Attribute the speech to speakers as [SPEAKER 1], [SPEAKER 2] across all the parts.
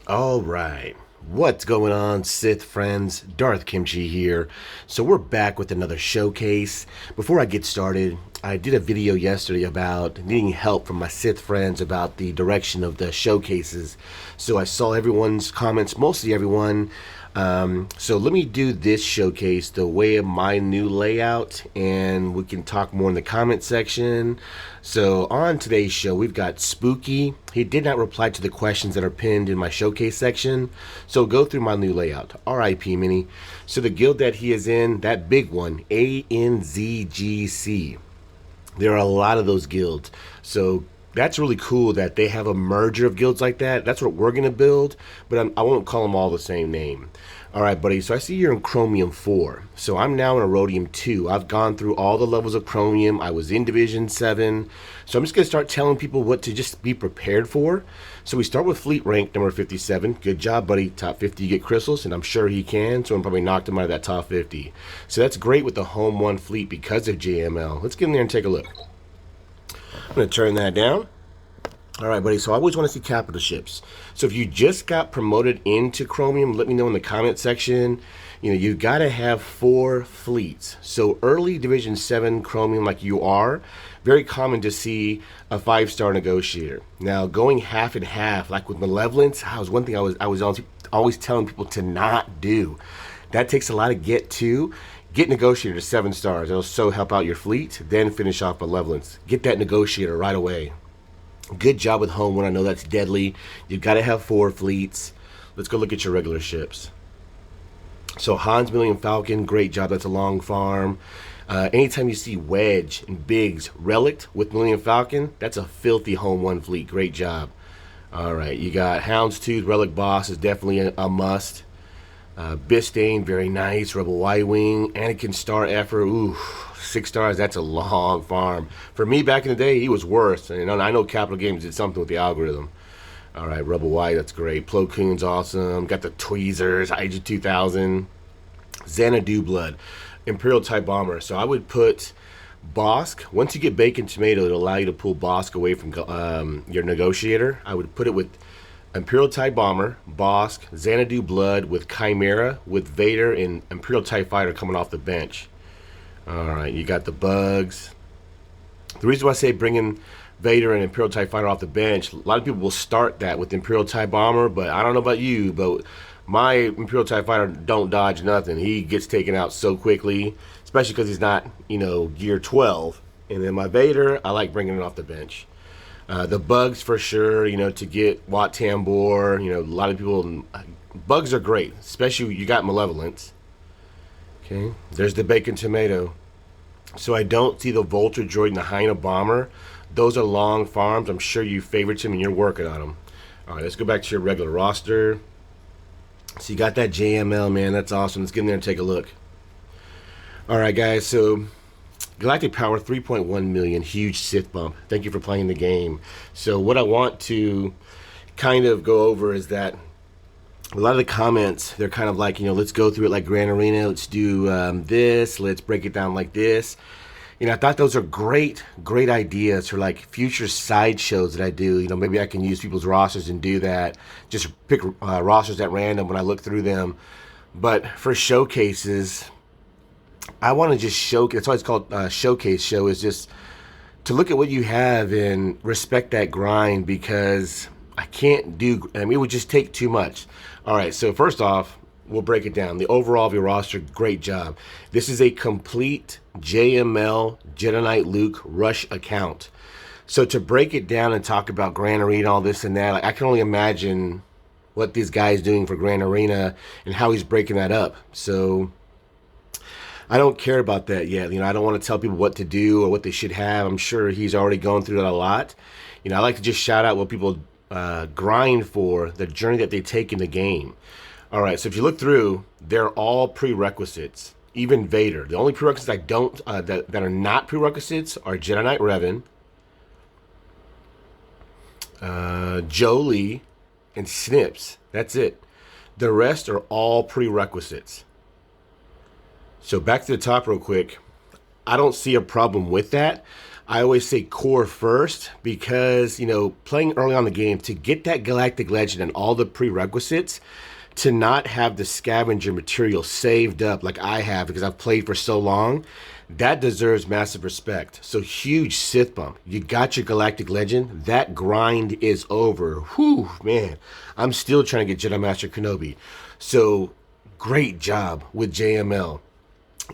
[SPEAKER 1] All right. What's going on, Sith friends? Darth Kimchi here. So we're back with another showcase. Before I get started, I did a video yesterday about needing help from my Sith friends about the direction of the showcases. So I saw everyone's comments, mostly everyone. So let me do this showcase the way of my new layout, and we can talk more in the comment section. So on today's show, we've got Spooki. He did not reply to the questions that are pinned in my showcase section, so go through my new layout. R.I.P. Mini. So the guild that he is in, that big one, ANZGC. There are a lot of those guilds. So that's really cool that they have a merger of guilds like that. That's what we're going to build, but I won't call them all the same name. All right, buddy. So I see you're in Chromium 4. So I'm now in Rhodium 2. I've gone through all the levels of Chromium. I was in Division 7. So I'm just going to start telling people what to just be prepared for. So we start with Fleet Rank number 57. Good job, buddy. Top 50 you get crystals, and I'm sure he can. So I'm probably knocked him out of that top 50. So that's great with the Home 1 fleet because of JML. Let's get in there and take a look. I'm going to turn that down. All right, buddy. So I always want to see capital ships. So if you just got promoted into Chromium, let me know in the comment section. You know, you got to have 4 fleets. So early Division 7 Chromium like you are, very common to see a 5-star negotiator. Now, going half and half, like with Malevolence, that was one thing I was always telling people to not do. That takes a lot of get to. Get Negotiator to 7 stars. It'll so help out your fleet. Then finish off Malevolence. Get that Negotiator right away. Good job with Home 1. I know that's deadly. You've got to have 4 fleets. Let's go look at your regular ships. So Han's Millennium Falcon, great job. That's a long farm. Anytime you see Wedge and Biggs Relict with Millennium Falcon, that's a filthy Home 1 fleet. Great job. All right, you got Houndstooth, Relic Boss is definitely a must. Bistain, very nice. Rebel Y-Wing. Anakin Star Effer, ooh, 6 stars. That's a long farm. For me, back in the day, he was worse. And I know Capital Games did something with the algorithm. All right, Rebel Y, that's great. Plo Koon's awesome. Got the Tweezers, IG 2000. Xanadu Blood, Imperial Type Bomber. So I would put Bosk. Once you get Bacon Tomato, it'll allow you to pull Bosk away from your Negotiator. I would put it with Imperial TIE Bomber, Bosk, Xanadu Blood with Chimera, with Vader and Imperial TIE Fighter coming off the bench. Alright, you got the bugs. The reason why I say bringing Vader and Imperial TIE Fighter off the bench, a lot of people will start that with Imperial TIE Bomber, but I don't know about you, but my Imperial TIE Fighter don't dodge nothing. He gets taken out so quickly, especially because he's not, gear 12. And then my Vader, I like bringing it off the bench. The bugs for sure, to get Wat Tambor, a lot of people, bugs are great, especially you got Malevolence. Okay, there's the Bacon Tomato. So I don't see the Vulture Droid and the Hyena Bomber. Those are long farms. I'm sure you favorite him and you're working on them. All right, let's go back to your regular roster. So you got that JML, man. That's awesome. Let's get in there and take a look. All right, guys, so Galactic Power 3.1 million, huge Sith bump. Thank you for playing the game. So what I want to kind of go over is that a lot of the comments, they're kind of like, let's go through it like Grand Arena. Let's do this. Let's break it down like this. I thought those are great ideas for like future sideshows that I do. Maybe I can use people's rosters and do that. Just pick rosters at random when I look through them. But for showcases, I want to just showcase. That's why it's called showcase show. Is just to look at what you have and respect that grind, because I can't do. I mean, it would just take too much. All right. So first off, we'll break it down. The overall of your roster, great job. This is a complete JML Jedi Knight Luke Rush account. So to break it down and talk about Grand Arena, all this and that, like, I can only imagine what this guy's doing for Grand Arena and how he's breaking that up. So I don't care about that yet. I don't want to tell people what to do or what they should have. I'm sure he's already gone through that a lot. I like to just shout out what people grind for, the journey that they take in the game. All right, so if you look through, they're all prerequisites. Even Vader. The only prerequisites I don't that are not prerequisites are Jedi Knight Revan, Jolie, and Snips. That's it. The rest are all prerequisites. So back to the top real quick. I don't see a problem with that. I always say core first because, playing early on the game to get that Galactic Legend and all the prerequisites, to not have the scavenger material saved up like I have because I've played for so long, that deserves massive respect. So huge Sith bump. You got your Galactic Legend. That grind is over. Whew, man. I'm still trying to get Jedi Master Kenobi. So great job with JML.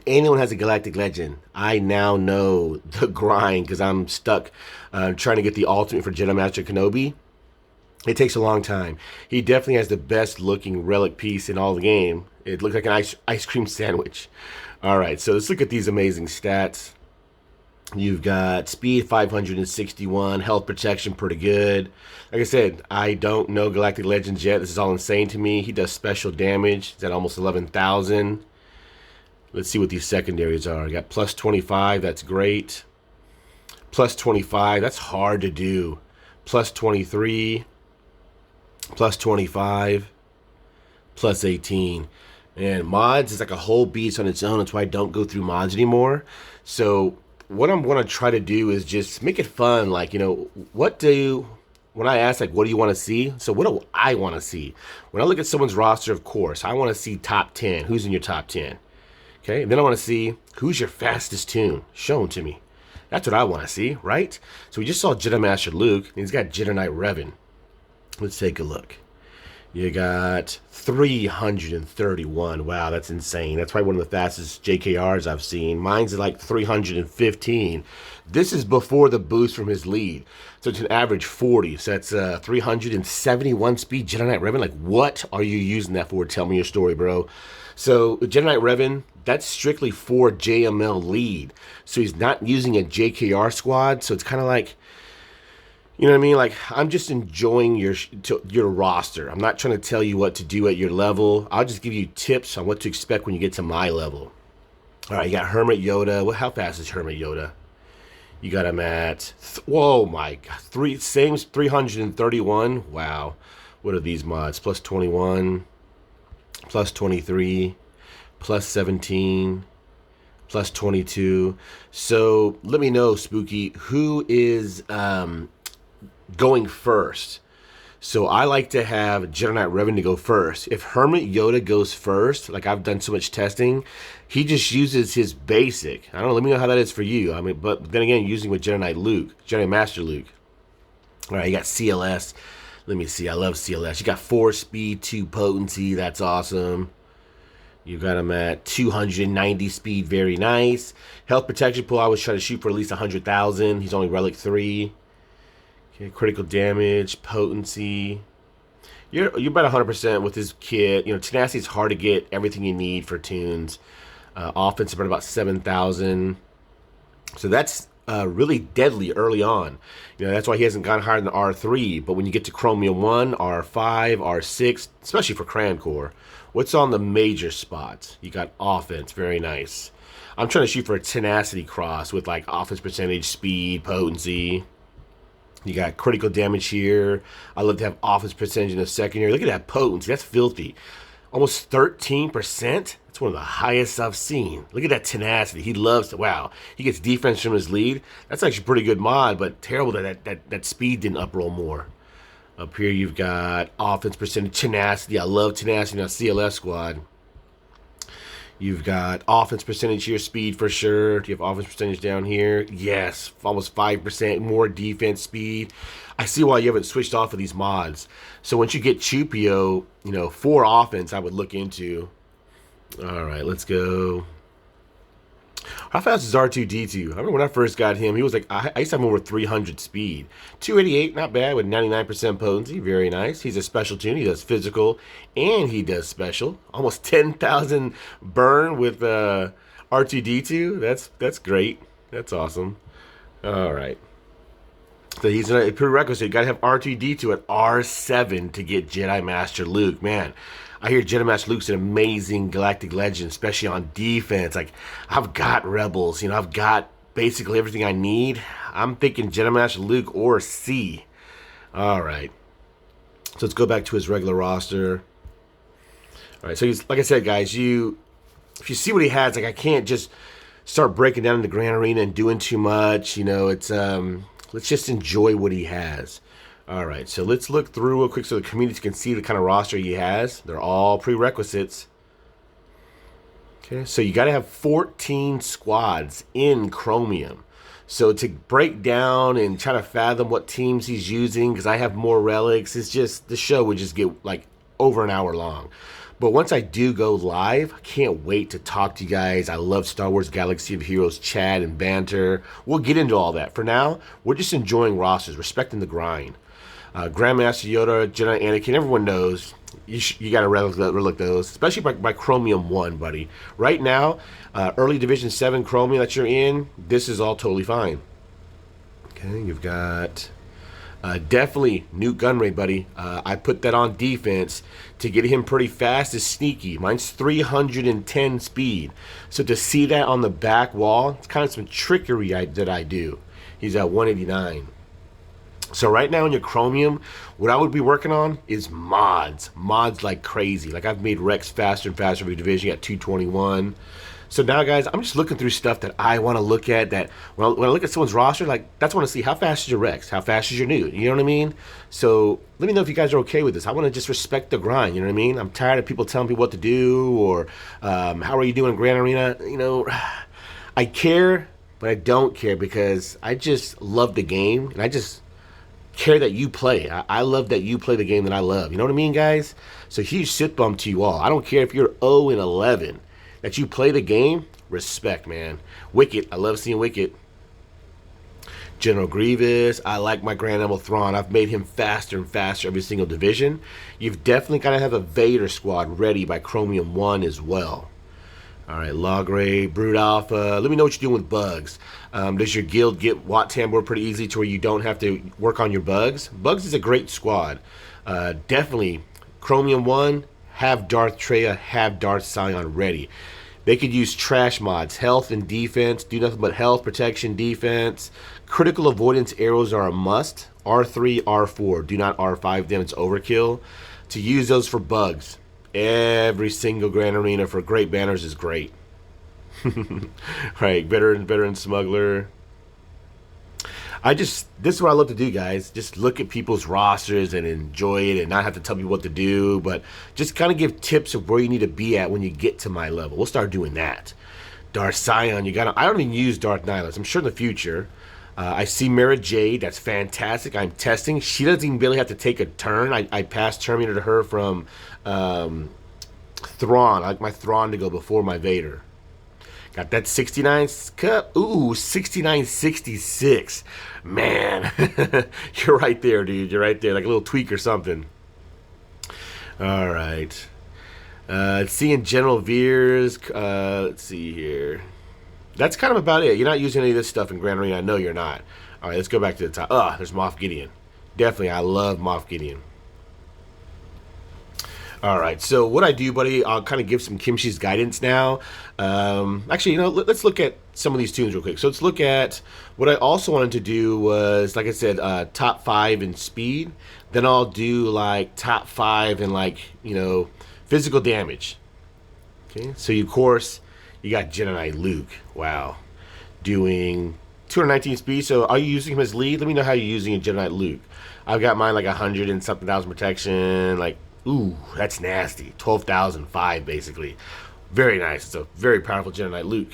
[SPEAKER 1] Anyone has a Galactic Legend, I now know the grind because I'm stuck trying to get the ultimate for Jedi Master Kenobi. It takes a long time. He definitely has the best looking relic piece in all the game. It looks like an ice cream sandwich. All right, so let's look at these amazing stats. You've got speed 561, health protection pretty good. Like I said, I don't know Galactic Legends yet. This is all insane to me. He does special damage. He's at almost 11,000. Let's see what these secondaries are. You got plus 25, that's great. Plus 25, that's hard to do. Plus 23, plus 25, plus 18. And mods is like a whole beast on its own. That's why I don't go through mods anymore. So what I'm going to try to do is just make it fun. Like, when I ask, like, what do you want to see? So what do I want to see? When I look at someone's roster, of course, I want to see top 10. Who's in your top 10? Okay, and then I want to see who's your fastest tune. Show them to me. That's what I want to see, right? So we just saw Jedi Master Luke, and he's got Jedi Knight Revan. Let's take a look. You got 331. Wow, that's insane. That's probably one of the fastest JKRs I've seen. Mine's like 315. This is before the boost from his lead. So it's an average 40. So that's 371 speed Jedi Knight Revan. Like, what are you using that for? Tell me your story, bro. So Jedi Knight Revan, that's strictly for JML lead. So he's not using a JKR squad. So it's kind of like, you know what I mean? Like, I'm just enjoying your roster. I'm not trying to tell you what to do at your level. I'll just give you tips on what to expect when you get to my level. All right, you got Hermit Yoda. How fast is Hermit Yoda? You got him at, whoa, my God, same 331. Wow. What are these mods? Plus 21, plus 23, plus 17, plus 22. So let me know, Spooky, who is going first. So I like to have Jedi Knight Revan to go first. If Hermit Yoda goes first, like I've done so much testing, he just uses his basic. I don't know, let me know how that is for you. I mean, but then again, using with Jedi Knight Luke, Jedi Master Luke. All right, you got CLS. Let me see, I love CLS. You got 4 speed, 2 potency, that's awesome. You got him at 290 speed, very nice. Health protection pool, I always try to shoot for at least 100,000. He's only relic 3. Okay, critical damage, potency. You're about 100% with his kit. Tenacity is hard to get everything you need for tunes. Offense about 7,000. So that's really deadly early on. That's why he hasn't gone higher than R3. But when you get to Chromium 1, R5, R6, especially for Crancor, what's on the major spots? You got offense, very nice. I'm trying to shoot for a tenacity cross with like offense percentage, speed, potency. You got critical damage here. I love to have offense percentage in the secondary. Look at that potency. That's filthy. Almost 13%. That's one of the highest I've seen. Look at that tenacity. He loves to, wow. He gets defense from his lead. That's actually a pretty good mod, but terrible that speed didn't uproll more. Up here you've got offense percentage, tenacity. I love tenacity in a CLS squad. You've got offense percentage here, speed for sure. Do you have offense percentage down here? Yes, almost 5% more defense, speed. I see why you haven't switched off of these mods. So once you get Chupio, for offense, I would look into. All right, let's go. How fast is R2-D2? I remember when I first got him, he was like, I used to have him over 300 speed. 288, not bad, with 99% potency, very nice. He's a special tune, he does physical, and he does special. Almost 10,000 burn with R2-D2, that's great. That's awesome. All right. So he's a prerequisite, you gotta have R2-D2 at R7 to get Jedi Master Luke. Man, I hear Jedi Master Luke's an amazing Galactic Legend, especially on defense. Like, I've got Rebels, I've got basically everything I need. I'm thinking Jedi Master Luke or C. All right. So let's go back to his regular roster. All right, so he's, like I said, guys, if you see what he has, like I can't just start breaking down into Grand Arena and doing too much. You know, it's let's just enjoy what he has. All right, so let's look through real quick so the community can see the kind of roster he has. They're all prerequisites. Okay, so you got to have 14 squads in Chromium. So to break down and try to fathom what teams he's using, because I have more relics, it's just, the show would just get like over an hour long. But once I do go live, I can't wait to talk to you guys. I love Star Wars Galaxy of Heroes chat and banter. We'll get into all that. For now, we're just enjoying rosters, respecting the grind. Grandmaster Yoda, Jedi Anakin, everyone knows you got to relic those, especially by Chromium 1, buddy. Right now, early Division 7 Chromium that you're in, this is all totally fine. Okay, you've got definitely new gun rate, buddy. I put that on defense to get him pretty fast is sneaky. Mine's 310 speed. So to see that on the back wall, it's kind of some trickery that I do. He's at 189. So right now in your Chromium, what I would be working on is mods. Mods like crazy. Like I've made Rex faster and faster every division at 221. So now, guys, I'm just looking through stuff that I want to look at. That when I look at someone's roster, like that's want to see how fast is your Rex, how fast is your Newt. You know what I mean? So let me know if you guys are okay with this. I want to just respect the grind. You know what I mean? I'm tired of people telling me what to do or how are you doing in Grand Arena. You know, I care, but I don't care because I just love the game and I just care that you play. I love that you play the game that I love. You know what I mean, guys? So huge sit bump to you all. I don't care if you're 0-11. That you play the game, respect, man. Wicket, I love seeing Wicket. General Grievous, I like my Grand Admiral Thrawn. I've made him faster and faster every single division. You've definitely got to have a Vader squad ready by Chromium 1 as well. All right, Logray, Brood Alpha. Let me know what you're doing with bugs. Does your guild get Wat Tambor pretty easy to where you don't have to work on your bugs? Bugs is a great squad. Definitely, Chromium 1, have Darth Treya, have Darth Sion ready. They could use trash mods, health and defense, do nothing but health, protection, defense. Critical avoidance arrows are a must. R3, R4, do not R5 them, it's overkill. To use those for bugs. Every single Grand Arena for great banners is great. Right, veteran smuggler. This is what I love to do, guys. Just look at people's rosters and enjoy it and not have to tell me what to do, but just kind of give tips of where you need to be at when you get to my level. We'll start doing that. Darth Sion, I don't even use Darth Nihilus. I'm sure in the future. I see Mara Jade, that's fantastic. I'm testing. She doesn't even really have to take a turn. I passed Terminator to her from Thrawn. I like my Thrawn to go before my Vader. Got that 69 cup. Ooh, 6966. Man, you're right there, dude. You're right there. Like a little tweak or something. All right. Seeing General Veers. Let's see here. That's kind of about it. You're not using any of this stuff in Grand Arena. I know you're not. All right, let's go back to the top. There's Moff Gideon. Definitely, I love Moff Gideon. All right, so what I do, buddy, I'll kind of give some Kimchi's guidance now. Actually, let's look at some of these tunes real quick. So let's look at what I also wanted to do was, like I said, top 5 in speed. Then I'll do like top 5 in physical damage. Okay, so of course you got Jedi Knight Luke. Wow, doing 219 speed. So are you using him as lead? Let me know how you're using a Jedi Knight Luke. I've got mine like 100 and something thousand protection, like. Ooh, that's nasty. 12,005 basically. Very nice. It's a very powerful Jedi Knight Luke.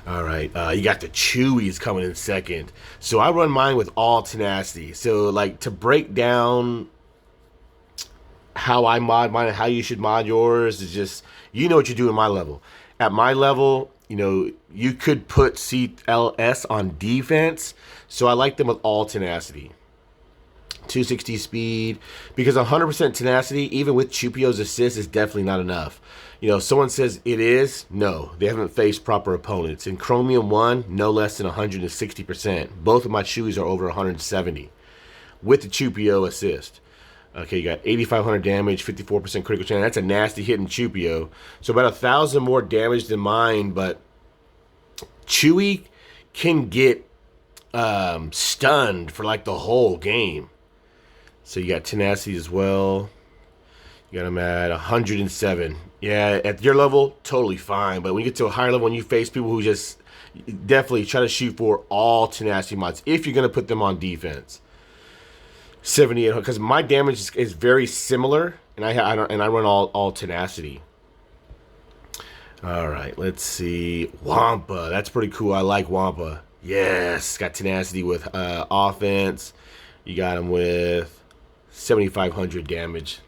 [SPEAKER 1] All right, you got the Chewies coming in second. So I run mine with all tenacity. So like to break down how I mod mine and how you should mod yours is just, you know what you do at my level. At my level, you could put CLS on defense. So I like them with all tenacity. 260 speed, because 100% tenacity, even with Chupio's assist, is definitely not enough. Someone says it is. No, they haven't faced proper opponents. In Chromium 1, no less than 160%. Both of my Chewies are over 170 with the Chupio assist. Okay, you got 8,500 damage, 54% critical chance. That's a nasty hit in Chupio. So about 1,000 more damage than mine, but Chewie can get stunned for like the whole game. So you got tenacity as well. You Got him at 107. Yeah, at your level, totally fine. But when you get to a higher level, when you face people who just definitely try to shoot for all tenacity mods, if you're going to put them on defense. 78, because my damage is very similar, and I run all tenacity. All right, let's see. Wampa, that's pretty cool. I like Wampa. Yes, got tenacity with offense. You got him with 7,500 damage.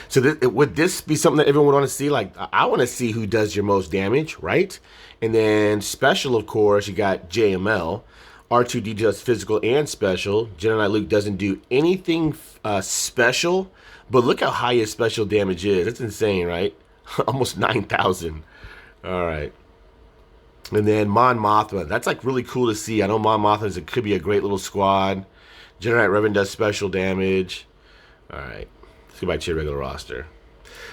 [SPEAKER 1] So would this be something that everyone would want to see? Like, I want to see who does your most damage, right? And then special, of course, you got JML. R2D does physical and special. Jedi Knight Luke doesn't do anything special, but look how high his special damage is. That's insane, right? Almost 9,000. All right. And then Mon Mothma. That's like really cool to see. I know Mon Mothma could be a great little squad. Jedi Knight Revan does special damage. All right. Let's go back to your regular roster.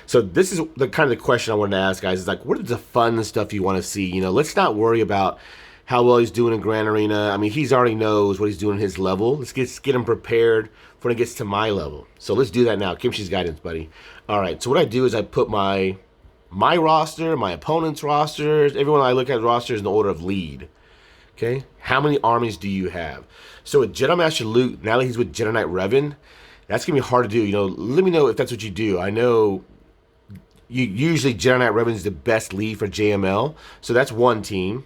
[SPEAKER 1] So this is the kind of the question I wanted to ask, guys. Is like, what is the fun stuff you want to see? You know, let's not worry about how well he's doing in Grand Arena. I mean, he's already knows what he's doing at his level. Let's get him prepared for when it gets to my level. So let's do that now. Kimchi's guidance, buddy. All right. So what I do is I put my roster, my opponent's rosters, everyone I look at rosters in the order of lead. Okay. How many armies do you have? So with Jedi Master Luke, now that he's with Jedi Knight Revan, that's gonna be hard to do. You know, let me know if that's what you do. I know usually Jedi Knight Revan is the best lead for JML, so that's one team.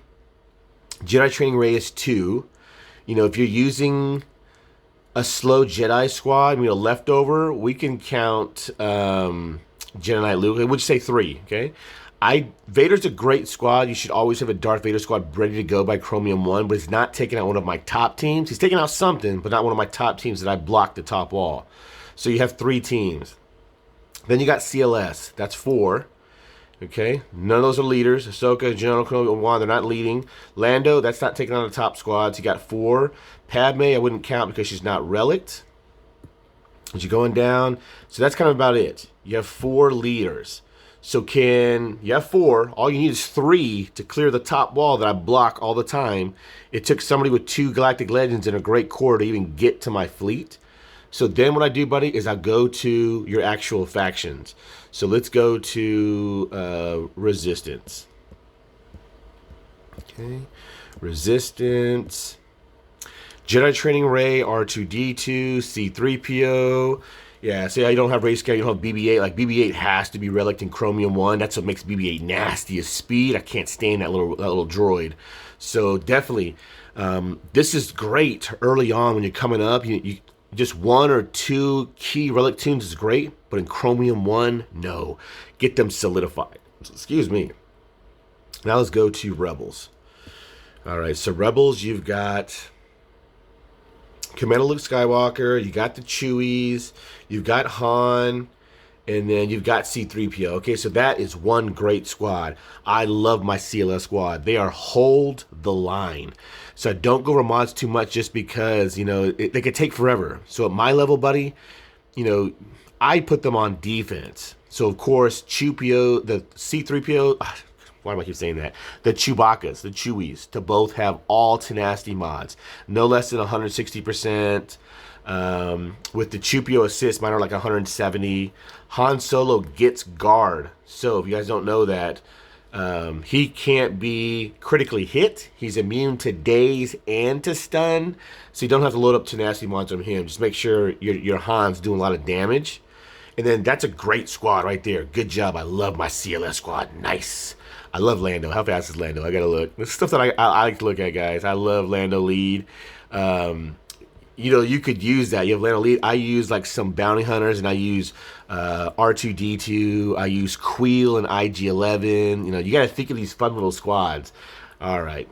[SPEAKER 1] Jedi Training Ray is 2. You know, if you're using a slow Jedi squad, you know, leftover, we can count Jedi Knight Luke. I would say 3. Okay. Vader's a great squad. You should always have a Darth Vader squad ready to go by Chromium 1, but he's not taking out one of my top teams. He's taking out something, but not one of my top teams that I blocked the top wall. So you have 3 teams. Then you got CLS. That's 4. Okay. None of those are leaders. Ahsoka, General Chromium 1, they're not leading. Lando, that's not taking on the top squads. You got 4. Padme, I wouldn't count because she's not relicked. As you're going down. So that's kind of about it. You have 4 leaders. So you have 4. All you need is 3 to clear the top wall that I block all the time. It took somebody with 2 Galactic Legends and a great core to even get to my fleet. So then what I do, buddy, is I go to your actual factions. So let's go to Resistance. Okay. Resistance. Jedi Training Ray, R2D2, C3PO. Yeah, see how you don't have race scale, you don't have BB-8. Like, BB-8 has to be relicked in Chromium 1. That's what makes BB-8 nasty as speed. I can't stand that little droid. So definitely, this is great early on when you're coming up. You just 1 or 2 key relic tunes is great, but in Chromium 1, no. Get them solidified. Excuse me. Now let's go to Rebels. All right, so Rebels, you've got Commander Luke Skywalker, you got the Chewies, you've got Han, and then you've got C3PO. Okay, so that is one great squad. I love my CLS squad. They are hold the line. So I don't go over mods too much just because, you know, they could take forever. So at my level, buddy, you know, I put them on defense. So, of course, Chewpio, the C3PO, why do I keep saying that? The Chewbacca's, the Chewies, to both have all tenacity mods. No less than 160%. With the Chewpio assist, mine are like 170. Han Solo gets guard. So if you guys don't know that, he can't be critically hit. He's immune to daze and to stun. So you don't have to load up tenacity mods on him. Just make sure your Han's doing a lot of damage. And then that's a great squad right there. Good job. I love my CLS squad. Nice. I love Lando. How fast is Lando? I gotta look. This is stuff that I like to look at, guys. I love Lando lead. You know, you could use that. You have Lando lead. I use like some bounty hunters, and I use R2D2. I use Queel and IG-11. You know, you gotta think of these fun little squads. All right.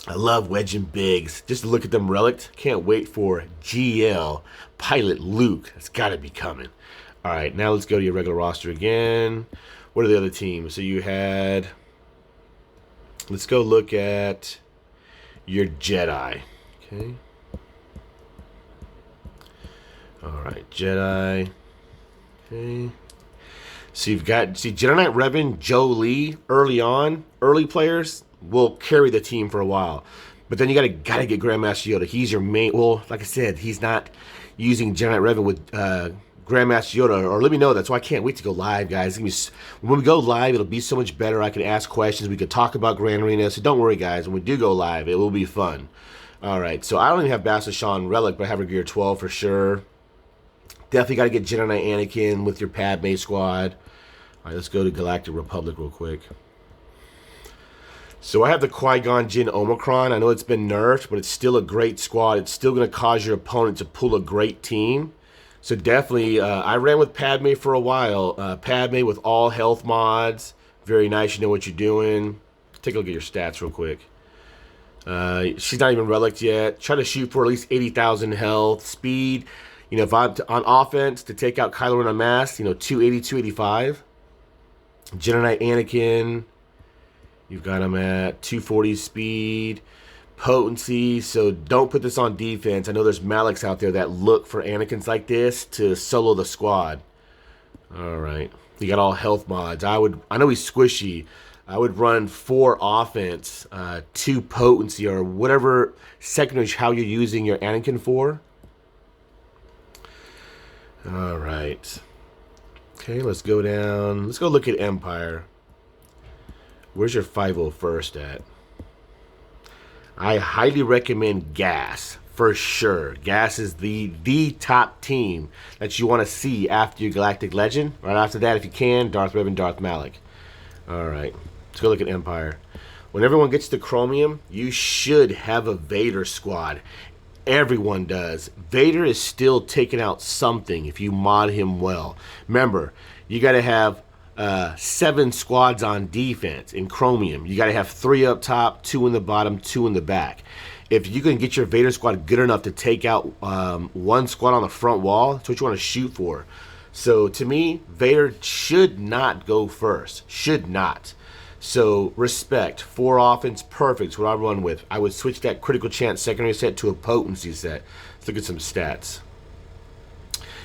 [SPEAKER 1] I love Wedge and Biggs. Just to look at them relict. Can't wait for GL Pilot Luke. That's gotta be coming. All right, now let's go to your regular roster again. What are the other teams? So you had, let's go look at your Jedi. Okay. All right, Jedi. Okay. So you've got, Jedi Knight Revan, Joe Lee, early players will carry the team for a while. But then you gotta get Grandmaster Yoda. He's your main, well, like I said, he's not using Jedi Knight Revan with Grandmaster Yoda, or let me know. That's why I can't wait to go live, guys. When we go live, it'll be so much better. I can ask questions. We could talk about Grand Arena. So don't worry, guys. When we do go live, it will be fun. All right. So I don't even have Bastila Shan Relic, but I have her Gear 12 for sure. Definitely got to get Jedi Anakin with your Padme squad. All right, let's go to Galactic Republic real quick. So I have the Qui-Gon Jinn Omicron. I know it's been nerfed, but it's still a great squad. It's still going to cause your opponent to pull a great team. So definitely, I ran with Padme for a while. Padme with all health mods. Very nice. You know what you're doing. Take a look at your stats real quick. She's not even relicked yet. Try to shoot for at least 80,000 health. Speed, you know, if I'm on offense to take out Kylo Ren unmasked, you know, 280, 285. Jedi Anakin, you've got him at 240 speed. Potency, so don't put this on defense. I know there's Maliks out there that look for Anakins like this to solo the squad. All right, you got all health mods. I know he's squishy. I would run 4 offense, 2 potency, or whatever secondary how you're using your Anakin for. All right. Okay, let's go down. Let's go look at Empire. Where's your 501st at? I highly recommend Gas for sure. Gas is the top team that you want to see after your Galactic Legend. Right after that, if you can, Darth Revan, Darth Malik. All right, let's go look at Empire. When everyone gets to Chromium, you should have a Vader squad. Everyone does. Vader is still taking out something if you mod him well. Remember, you got to have 7 squads on defense in Chromium. You got to have 3 up top, 2 in the bottom, 2 in the back. If you can get your Vader squad good enough to take out 1 squad on the front wall, that's what you want to shoot for. So to me, Vader should not go first. Should not. So respect. 4 offense, perfect. What I run with. I would switch that critical chance secondary set to a potency set. Let's look at some stats.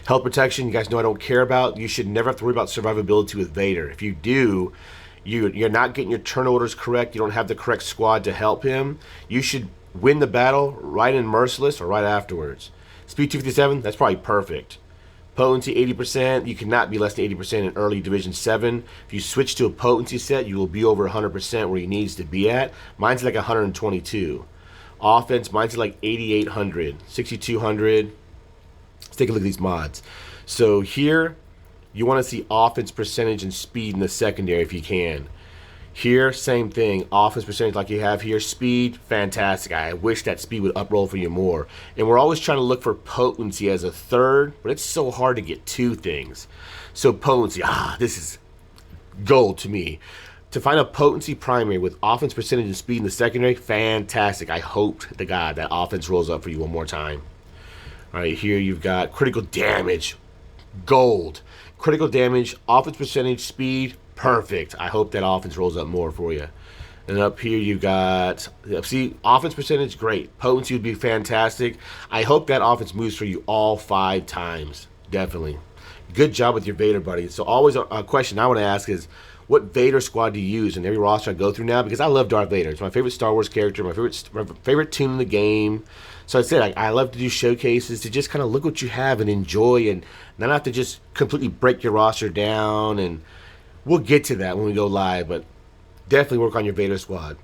[SPEAKER 1] Health protection, you guys know I don't care about. You should never have to worry about survivability with Vader. If you do, you're not getting your turn orders correct. You don't have the correct squad to help him. You should win the battle right in Merciless or right afterwards. Speed 257, that's probably perfect. Potency 80%. You cannot be less than 80% in early Division 7. If you switch to a potency set, you will be over 100% where he needs to be at. Mine's like 122. Offense, mine's like 8,800, 6,200. Let's take a look at these mods. So here, you want to see offense percentage and speed in the secondary if you can. Here, same thing. Offense percentage like you have here. Speed, fantastic. I wish that speed would uproll for you more. And we're always trying to look for potency as a third, but it's so hard to get 2 things. So potency, this is gold to me. To find a potency primary with offense percentage and speed in the secondary, fantastic. I hope to God that offense rolls up for you one more time. All right, here you've got critical damage, gold. Critical damage, offense percentage, speed, perfect. I hope that offense rolls up more for you. And up here you've got, see, offense percentage, great. Potency would be fantastic. I hope that offense moves for you all 5 times, definitely. Good job with your Vader, buddy. So always a question I want to ask is, what Vader squad do you use in every roster I go through now? Because I love Darth Vader. It's my favorite Star Wars character, my favorite tune in the game. So I said I love to do showcases to just kind of look what you have and enjoy and not have to just completely break your roster down. And we'll get to that when we go live, but definitely work on your Vader squad.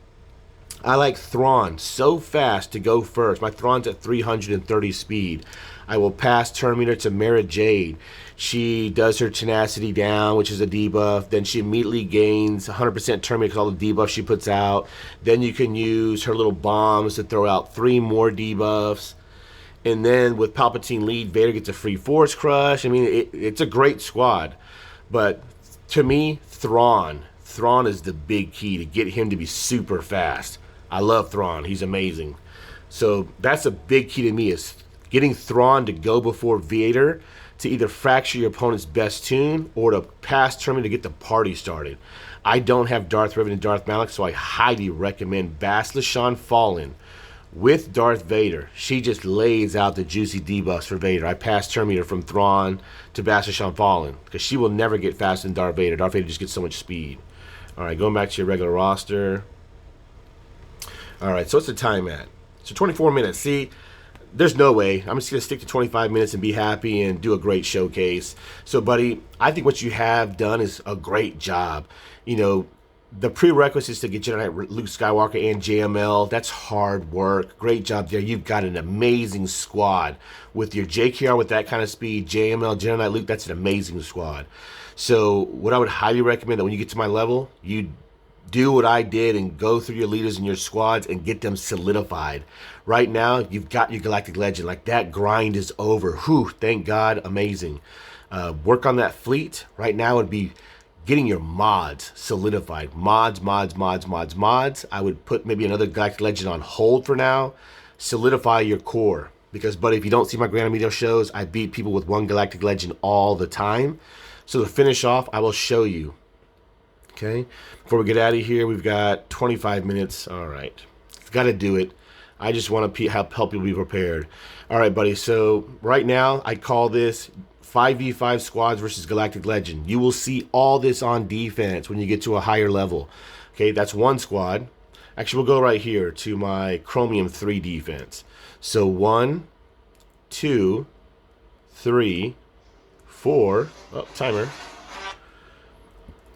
[SPEAKER 1] I like Thrawn so fast to go first. My Thrawn's at 330 speed. I will pass Terminator to Mara Jade. She does her tenacity down, which is a debuff. Then she immediately gains 100% Terminator because all the debuffs she puts out. Then you can use her little bombs to throw out 3 more debuffs. And then with Palpatine lead, Vader gets a free Force Crush. I mean, it's a great squad. But to me, Thrawn is the big key to get him to be super fast. I love Thrawn. He's amazing. So that's a big key to me, is getting Thrawn to go before Vader to either fracture your opponent's best tune or to pass Terminator to get the party started. I don't have Darth Revan and Darth Malik, so I highly recommend Bastila Shan Fallen with Darth Vader. She just lays out the juicy debuffs for Vader. I pass Terminator from Thrawn to Bastila Shan Fallen because she will never get faster than Darth Vader. Darth Vader just gets so much speed. All right, going back to your regular roster. All right, so what's the time at? So 24 minutes. See, there's no way. I'm just going to stick to 25 minutes and be happy and do a great showcase. So, buddy, I think what you have done is a great job. You know, the prerequisites to get Jedi Luke Skywalker and JML, that's hard work. Great job there. You've got an amazing squad. With your JKR with that kind of speed, JML, Jedi Knight Luke, that's an amazing squad. So what I would highly recommend that when you get to my level, you do what I did and go through your leaders and your squads and get them solidified. Right now, you've got your Galactic Legend. Like, that grind is over. Whew, thank God, amazing. Work on that fleet. Right now would be getting your mods solidified. Mods. I would put maybe another Galactic Legend on hold for now. Solidify your core. Because, buddy, if you don't see my Grand Media shows, I beat people with one Galactic Legend all the time. So to finish off, I will show you. Okay, before we get out of here, we've got 25 minutes. All right, got to do it. I just want to help you be prepared. All right, buddy. So right now, I call this 5v5 squads versus Galactic Legend. You will see all this on defense when you get to a higher level. Okay, that's one squad. Actually, we'll go right here to my Chromium 3 defense. So 1, 2, 3, 4. Oh, timer.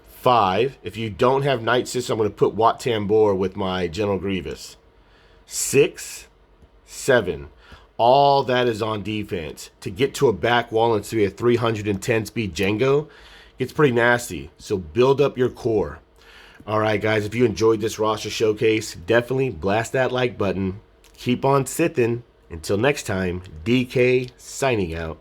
[SPEAKER 1] 5. If you don't have Night System, I'm going to put Wat Tambor with my General Grievous. 6, 7. All that is on defense. To get to a back wall and see a 310 speed Django, it's pretty nasty. So build up your core. All right, guys, if you enjoyed this roster showcase, definitely blast that like button. Keep on sithing. Until next time, DK signing out.